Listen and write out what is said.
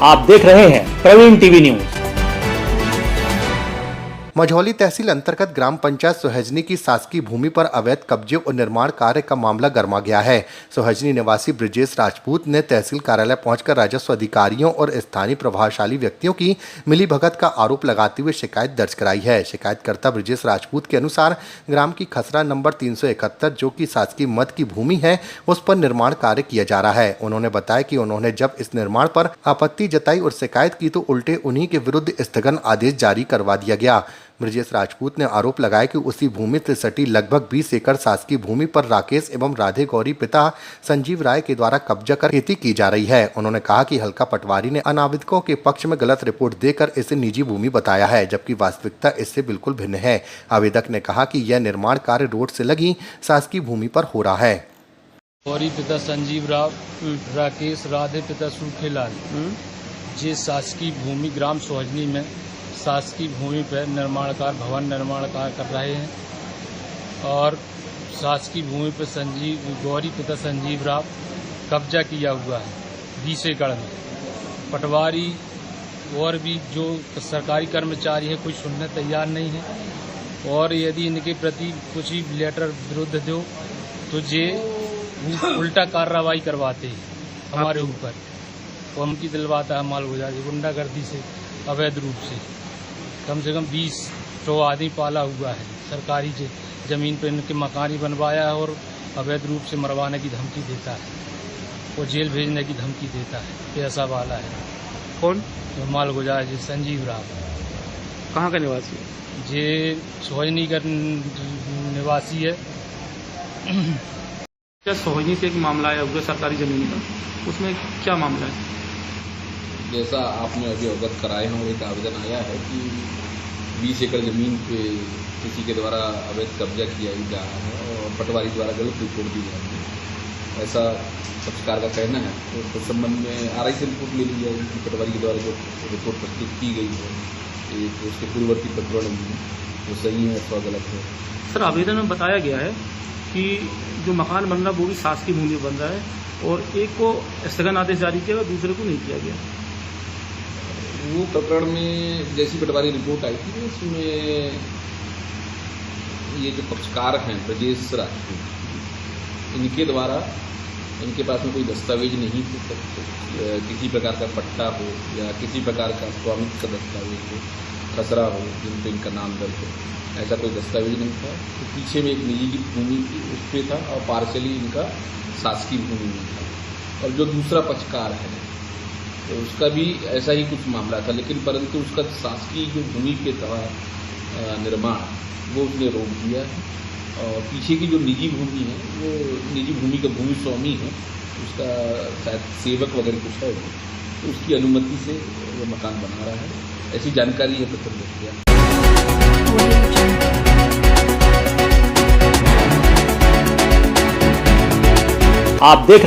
आप देख रहे हैं प्रवीण टीवी न्यूज। मझौली तहसील अंतर्गत ग्राम पंचायत सोहजनी की शासकीय भूमि पर अवैध कब्जे और निर्माण कार्य का मामला गर्मा गया है। सोहजनी निवासी ब्रजेश राजपूत ने तहसील कार्यालय पहुंचकर राजस्व अधिकारियों और स्थानीय प्रभावशाली व्यक्तियों की मिलीभगत का आरोप लगाते हुए शिकायत दर्ज कराई है। शिकायतकर्ता ब्रजेश राजपूत के अनुसार ग्राम की खसरा नंबर 371 जो कि शासकीय मद की भूमि है उस पर निर्माण कार्य किया जा रहा है। उन्होंने बताया कि उन्होंने जब इस निर्माण पर आपत्ति जताई और शिकायत की तो उल्टे उन्हीं के विरुद्ध स्थगन आदेश जारी करवा दिया गया। ब्रजेश राजपूत ने आरोप लगाया कि उसी भूमि से सटी लगभग 20 एकड़ शासकीय भूमि पर राकेश एवं राधे गौरी पिता संजीव राय के द्वारा कब्जा कर खेती की जा रही है। उन्होंने कहा कि हल्का पटवारी ने अनाविदकों के पक्ष में गलत रिपोर्ट देकर इसे निजी भूमि बताया है, जबकि वास्तविकता इससे बिल्कुल भिन्न है। आवेदक ने कहा कि यह निर्माण कार्य रोड से लगी शासकीय भूमि पर हो रहा है। गौरी पिता संजीव राव, राकेश राधे पिता सूखेलाल जी शासकीय भूमि ग्राम सोहजनी में शासकीय भूमि पर निर्माणकार भवन निर्माण कार्य कर रहे हैं और शासकीय भूमि पर गौरी पिता संजीव राव कब्जा किया हुआ है 20 एकड़ में। पटवारी और भी जो सरकारी कर्मचारी है कोई सुनने तैयार नहीं है और यदि इनके प्रति कुछ ही लेटर विरुद्ध दो तो ये उल्टा कार्रवाई करवाते हैं हमारे ऊपर। वो हमकी दिलवाता है मालगुजारी गुंडागर्दी से अवैध रूप से। कम से कम 20 तो आदमी पाला हुआ है सरकारी जमीन पर इनके मकान ही बनवाया है और अवैध रूप से मरवाने की धमकी देता है, वो जेल भेजने की धमकी देता है। पैसा वाला है। कौन? मालगुजार जी संजीव राव। कहाँ का निवासी? जे सोहजनी का निवासी है। क्या सोहजनी से एक मामला आया हुआ सरकारी जमीन का, उसमें क्या मामला है? जैसा आपने अभी अवगत कराए हैं, एक आवेदन आया है कि 20 एकड़ ज़मीन पे किसी के द्वारा अवैध कब्जा किया जा रहा है और पटवारी द्वारा गलत रिपोर्ट दी जा रही है, ऐसा पक्षकार का कहना है। तो इस संबंध में RI से रिपोर्ट ले ली जाएगी कि पटवारी के द्वारा जो रिपोर्ट प्रस्तुत की गई है तो उसके पूर्ववर्ती प्रकरण में वो सही है अथवा गलत है। सर, आवेदन में बताया गया है कि जो मकान बन रहा है वो भी शासकीय भूमि बन रहा है और एक को स्थगन आदेश जारी किया और दूसरे को नहीं किया गया। वो प्रकरण में जैसी पटवारी रिपोर्ट आई थी उसमें ये जो पक्षकार हैं ब्रजेश राजपूत, इनके द्वारा इनके पास में कोई दस्तावेज नहीं थे, किसी प्रकार का पट्टा हो या किसी प्रकार का स्वामित्व का दस्तावेज हो, खसरा हो जिन पर इनका नाम दर्ज हो, ऐसा कोई दस्तावेज नहीं था। तो पीछे में एक निजी की भूमि थी उस पर था और पार्शली इनका शासकीय भूमि में था। और जो दूसरा पक्षकार है तो उसका भी ऐसा ही कुछ मामला था, लेकिन परंतु उसका शासकीय जो भूमि के द्वारा निर्माण वो उसने रोक दिया है और पीछे की जो निजी भूमि है वो निजी भूमि का भूमि स्वामी है, उसका शायद सेवक वगैरह कुछ है, तो उसकी अनुमति से वो मकान बना रहा है, ऐसी जानकारी है पत्र में किया। आप देख